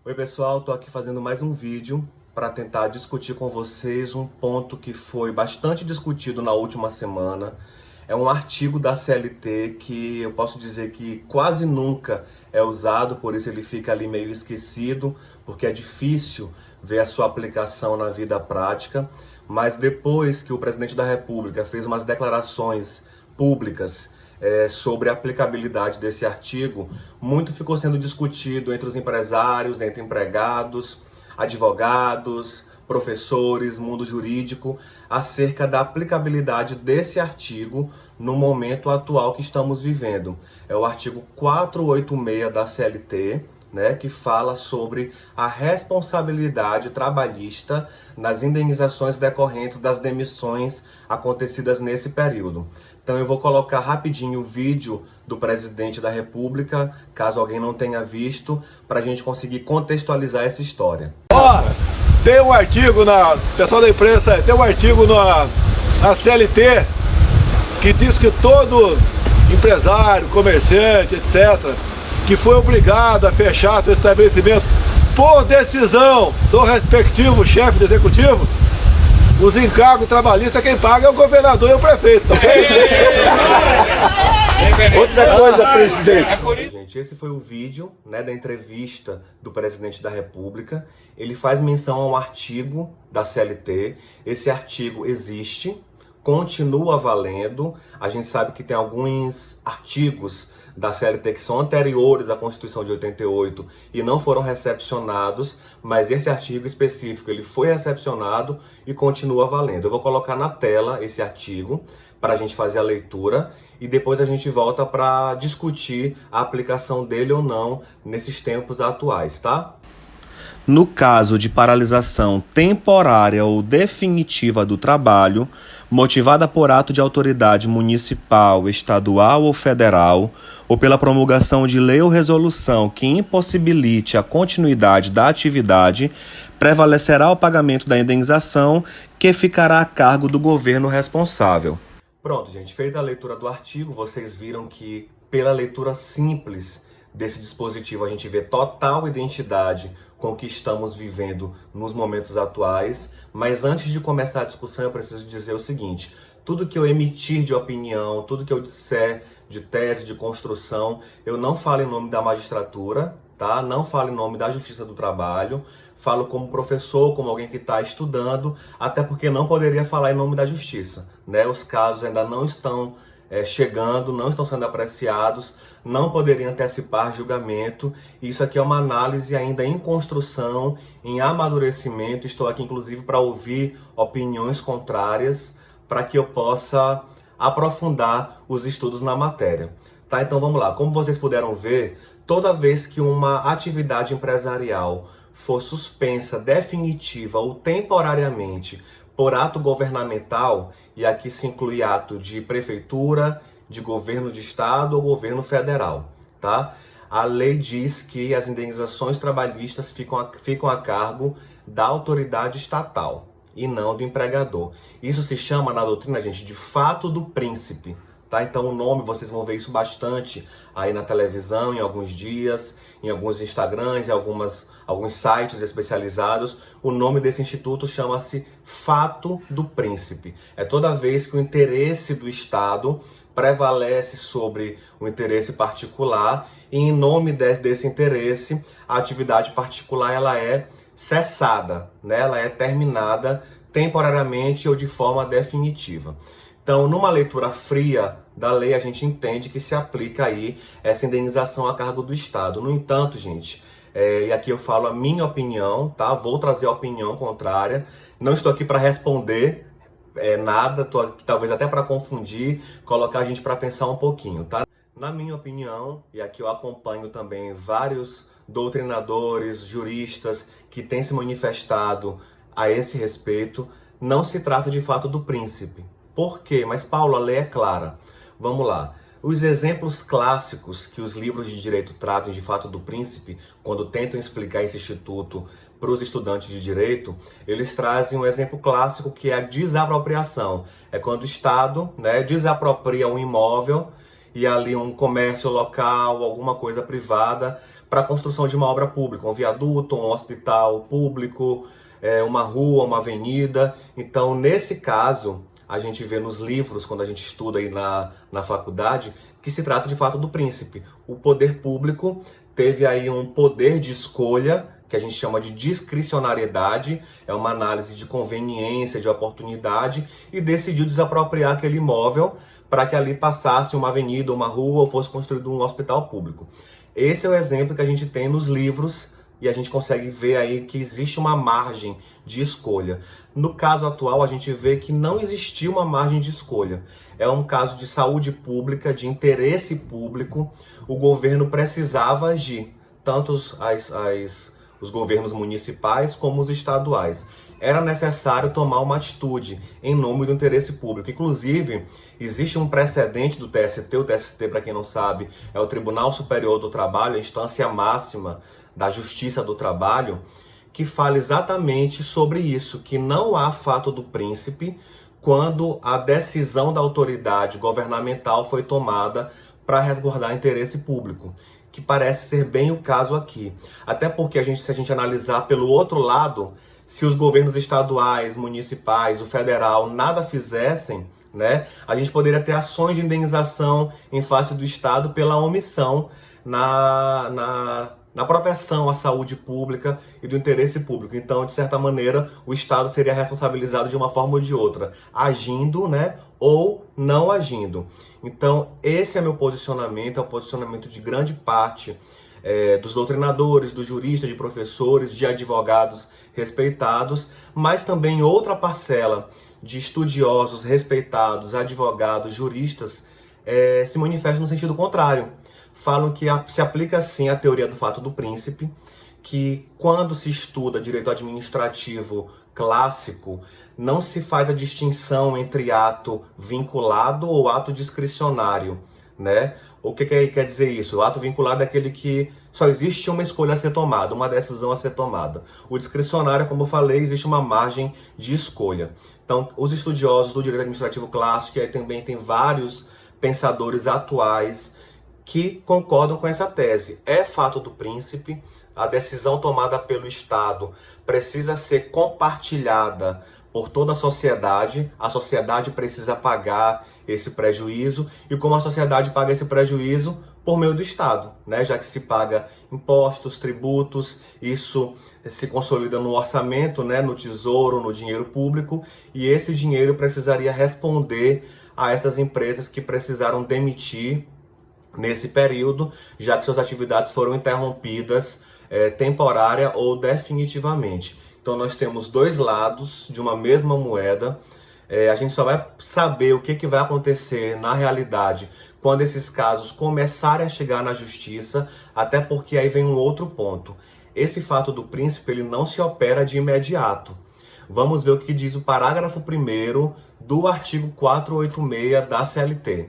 Oi pessoal, tô aqui fazendo mais um vídeo para tentar discutir com vocês um ponto que foi bastante discutido na última semana. É um artigo da CLT que eu posso dizer que quase nunca é usado, por isso ele fica ali meio esquecido, porque é difícil ver a sua aplicação na vida prática. Mas depois que o presidente da República fez umas declarações públicas sobre a aplicabilidade desse artigo, muito ficou sendo discutido entre os empresários, entre empregados, advogados, professores, mundo jurídico, acerca da aplicabilidade desse artigo no momento atual que estamos vivendo. É o artigo 486 da CLT, né, que fala sobre a responsabilidade trabalhista nas indenizações decorrentes das demissões acontecidas nesse período. Então eu vou colocar rapidinho o vídeo do presidente da República, caso alguém não tenha visto, para a gente conseguir contextualizar essa história. Tem um artigo pessoal da imprensa, tem um artigo na CLT que diz que todo empresário, comerciante, etc., que foi obrigado a fechar seu estabelecimento por decisão do respectivo chefe do executivo, os encargos trabalhistas quem paga é o governador e o prefeito, ok? Outra coisa, presidente. Gente, esse foi o vídeo, né, da entrevista do presidente da República. Ele faz menção a um artigo da CLT. Esse artigo existe, continua valendo. A gente sabe que tem alguns artigos da CLT que são anteriores à Constituição de 88 e não foram recepcionados, mas esse artigo específico ele foi recepcionado e continua valendo. Eu vou colocar na tela esse artigo para a gente fazer a leitura e depois a gente volta para discutir a aplicação dele ou não nesses tempos atuais, tá? No caso de paralisação temporária ou definitiva do trabalho, motivada por ato de autoridade municipal, estadual ou federal, ou pela promulgação de lei ou resolução que impossibilite a continuidade da atividade, prevalecerá o pagamento da indenização, que ficará a cargo do governo responsável. Pronto, gente, feita a leitura do artigo, vocês viram que pela leitura simples desse dispositivo a gente vê total identidade com o que estamos vivendo nos momentos atuais. Mas antes de começar a discussão, eu preciso dizer o seguinte: tudo que eu emitir de opinião, tudo que eu disser de tese, de construção, eu não falo em nome da magistratura, tá? Não falo em nome da Justiça do Trabalho, falo como professor, como alguém que está estudando, até porque não poderia falar em nome da Justiça, né? Os casos ainda não estão chegando, não estão sendo apreciados, não poderia antecipar julgamento. Isso aqui é uma análise ainda em construção, em amadurecimento. Estou aqui inclusive para ouvir opiniões contrárias, para que eu possa aprofundar os estudos na matéria. Tá? Então vamos lá. Como vocês puderam ver, toda vez que uma atividade empresarial for suspensa definitiva ou temporariamente por ato governamental, e aqui se inclui ato de prefeitura, de governo de estado ou governo federal, tá? A lei diz que as indenizações trabalhistas ficam a cargo da autoridade estatal e não do empregador. Isso se chama na doutrina, gente, de fato do príncipe, tá? Então o nome, vocês vão ver isso bastante aí na televisão, em alguns dias, em alguns Instagrams, em alguns sites especializados. O nome desse instituto chama-se fato do príncipe. É toda vez que o interesse do Estado prevalece sobre o interesse particular e em nome desse interesse, a atividade particular ela é cessada, né? Ela é terminada temporariamente ou de forma definitiva. Então, numa leitura fria da lei, a gente entende que se aplica aí essa indenização a cargo do Estado. No entanto, gente, e aqui eu falo a minha opinião, tá? Vou trazer a opinião contrária. Não estou aqui para responder nada, estou aqui talvez até para confundir, colocar a gente para pensar um pouquinho, tá? Na minha opinião, e aqui eu acompanho também vários doutrinadores, juristas que têm se manifestado a esse respeito, não se trata de fato do príncipe. Por quê? Mas, Paulo, a lei é clara. Vamos lá. Os exemplos clássicos que os livros de direito trazem de fato do príncipe, quando tentam explicar esse instituto para os estudantes de direito, eles trazem um exemplo clássico que é a desapropriação. É quando o Estado, né, desapropria um imóvel e ali um comércio local, alguma coisa privada, para a construção de uma obra pública, um viaduto, um hospital público, uma rua, uma avenida. Então, nesse caso, a gente vê nos livros, quando a gente estuda aí na faculdade, que se trata de fato do príncipe. O poder público teve aí um poder de escolha, que a gente chama de discricionariedade, é uma análise de conveniência, de oportunidade, e decidiu desapropriar aquele imóvel para que ali passasse uma avenida, uma rua, ou fosse construído um hospital público. Esse é o exemplo que a gente tem nos livros, e a gente consegue ver aí que existe uma margem de escolha. No caso atual, a gente vê que não existiu uma margem de escolha. É um caso de saúde pública, de interesse público. O governo precisava agir, tanto os governos municipais como os estaduais. Era necessário tomar uma atitude em nome do interesse público. Inclusive, existe um precedente do TST. O TST, para quem não sabe, é o Tribunal Superior do Trabalho, a instância máxima da Justiça do Trabalho, que fala exatamente sobre isso, que não há fato do príncipe quando a decisão da autoridade governamental foi tomada para resguardar interesse público, que parece ser bem o caso aqui. Até porque se a gente analisar pelo outro lado, se os governos estaduais, municipais, o federal nada fizessem, né, a gente poderia ter ações de indenização em face do Estado pela omissão na proteção à saúde pública e do interesse público. Então, de certa maneira, o Estado seria responsabilizado de uma forma ou de outra, agindo, né, ou não agindo. Então, esse é meu posicionamento, é o posicionamento de grande parte dos doutrinadores, dos juristas, de professores, de advogados respeitados, mas também outra parcela de estudiosos respeitados, advogados, juristas, se manifesta no sentido contrário. Falam que se aplica sim a teoria do fato do príncipe, que quando se estuda direito administrativo clássico, não se faz a distinção entre ato vinculado ou ato discricionário, né? O que quer dizer isso? O ato vinculado é aquele que só existe uma escolha a ser tomada, uma decisão a ser tomada. O discricionário, como eu falei, existe uma margem de escolha. Então, os estudiosos do direito administrativo clássico, e aí também tem vários pensadores atuais que concordam com essa tese. É fato do príncipe, a decisão tomada pelo Estado precisa ser compartilhada por toda a sociedade precisa pagar esse prejuízo, e como a sociedade paga esse prejuízo? Por meio do Estado, né? Já que se paga impostos, tributos, isso se consolida no orçamento, né? No tesouro, no dinheiro público, e esse dinheiro precisaria responder a essas empresas que precisaram demitir nesse período, já que suas atividades foram interrompidas temporária ou definitivamente. Então nós temos dois lados de uma mesma moeda. A gente só vai saber o que vai acontecer na realidade quando esses casos começarem a chegar na justiça, até porque aí vem um outro ponto. Esse fato do príncipe, ele não se opera de imediato. Vamos ver o que diz o parágrafo 1º do artigo 486 da CLT.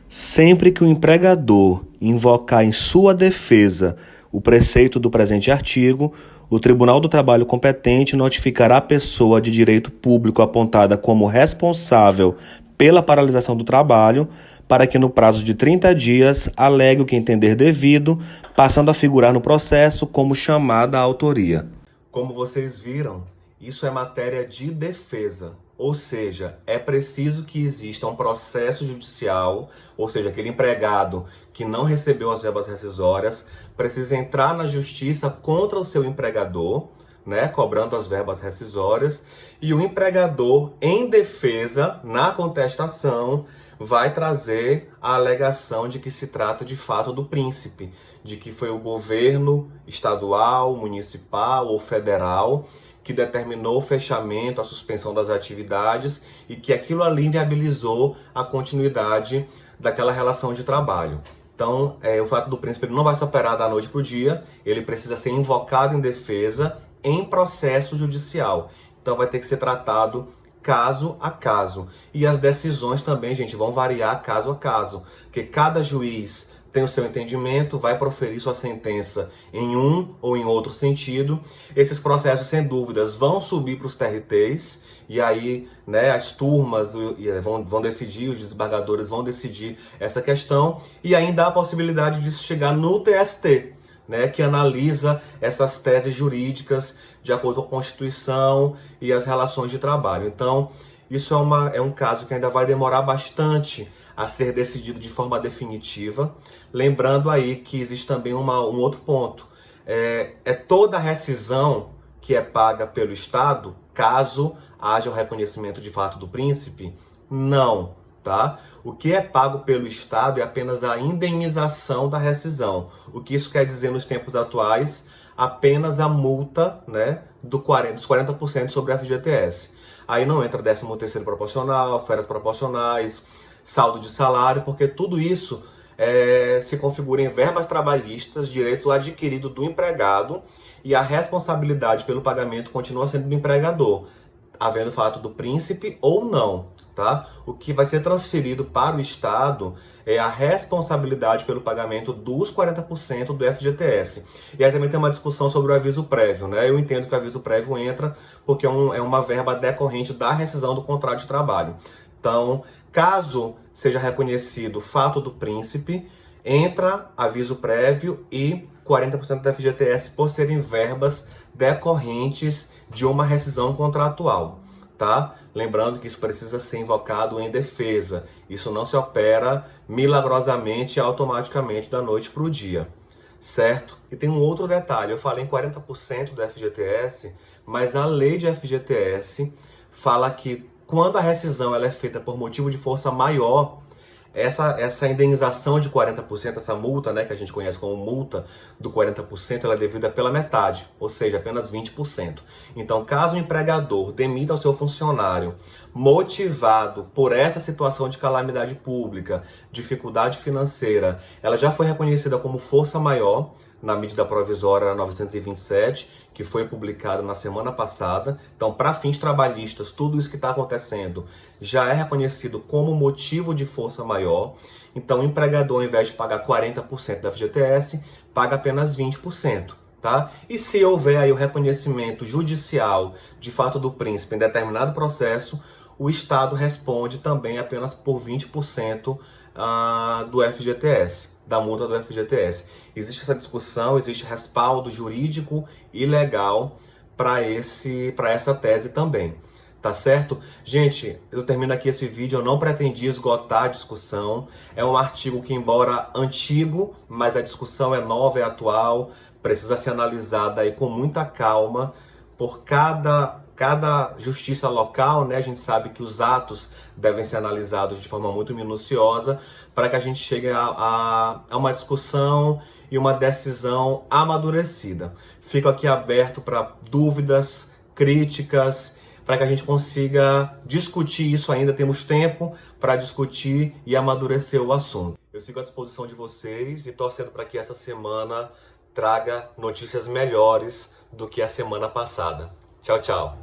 Sempre que o empregador invocar em sua defesa o preceito do presente artigo, o Tribunal do Trabalho competente notificará a pessoa de direito público apontada como responsável pela paralisação do trabalho, para que no prazo de 30 dias alegue o que entender devido, passando a figurar no processo como chamada à autoria. Como vocês viram, isso é matéria de defesa. Ou seja, é preciso que exista um processo judicial, ou seja, aquele empregado que não recebeu as verbas rescisórias precisa entrar na justiça contra o seu empregador, né, cobrando as verbas rescisórias, e o empregador, em defesa, na contestação, vai trazer a alegação de que se trata de fato do príncipe, de que foi o governo estadual, municipal ou federal que determinou o fechamento, a suspensão das atividades e que aquilo ali inviabilizou a continuidade daquela relação de trabalho. Então, o fato do príncipe ele não vai se operar da noite para o dia, ele precisa ser invocado em defesa em processo judicial. Então, vai ter que ser tratado caso a caso. E as decisões também, gente, vão variar caso a caso, porque cada juiz tem o seu entendimento, vai proferir sua sentença em um ou em outro sentido. Esses processos, sem dúvidas, vão subir para os TRTs, e aí, né, as turmas vão decidir, os desembargadores vão decidir essa questão, e ainda há a possibilidade de chegar no TST, né, que analisa essas teses jurídicas de acordo com a Constituição e as relações de trabalho. Então, isso é um caso que ainda vai demorar bastante a ser decidido de forma definitiva. Lembrando aí que existe também um outro ponto. É toda a rescisão que é paga pelo Estado, caso haja o reconhecimento de fato do príncipe? Não, tá? O que é pago pelo Estado é apenas a indenização da rescisão. O que isso quer dizer nos tempos atuais? Apenas a multa, né, dos 40% sobre a FGTS. Aí não entra 13º proporcional, férias proporcionais, saldo de salário, porque tudo isso se configura em verbas trabalhistas, direito adquirido do empregado, e a responsabilidade pelo pagamento continua sendo do empregador, havendo fato do príncipe ou não, tá? O que vai ser transferido para o Estado é a responsabilidade pelo pagamento dos 40% do FGTS. E aí também tem uma discussão sobre o aviso prévio, né? Eu entendo que o aviso prévio entra porque é uma verba decorrente da rescisão do contrato de trabalho. Então, caso seja reconhecido o fato do príncipe, entra aviso prévio e 40% do FGTS por serem verbas decorrentes de uma rescisão contratual, tá? Lembrando que isso precisa ser invocado em defesa. Isso não se opera milagrosamente e automaticamente da noite para o dia, certo? E tem um outro detalhe, eu falei em 40% do FGTS, mas a lei de FGTS fala que quando a rescisão ela é feita por motivo de força maior, essa indenização de 40%, essa multa, né, que a gente conhece como multa do 40%, ela é devida pela metade, ou seja, apenas 20%. Então, caso o empregador demita o seu funcionário motivado por essa situação de calamidade pública, dificuldade financeira, ela já foi reconhecida como força maior na medida provisória 927, que foi publicada na semana passada. Então, para fins trabalhistas, tudo isso que está acontecendo já é reconhecido como motivo de força maior. Então, o empregador, ao invés de pagar 40% da FGTS, paga apenas 20%. Tá? E se houver aí o reconhecimento judicial de fato do príncipe em determinado processo, o Estado responde também apenas por 20% do FGTS, da multa do FGTS. Existe essa discussão, existe respaldo jurídico e legal para essa tese também. Tá certo? Gente, eu termino aqui esse vídeo, eu não pretendi esgotar a discussão. É um artigo que, embora antigo, mas a discussão é nova, é atual, precisa ser analisada aí com muita calma por cada justiça local, né? A gente sabe que os atos devem ser analisados de forma muito minuciosa para que a gente chegue a uma discussão e uma decisão amadurecida. Fico aqui aberto para dúvidas, críticas, para que a gente consiga discutir isso ainda. Temos tempo para discutir e amadurecer o assunto. Eu sigo à disposição de vocês e torcendo para que essa semana traga notícias melhores do que a semana passada. Tchau, tchau.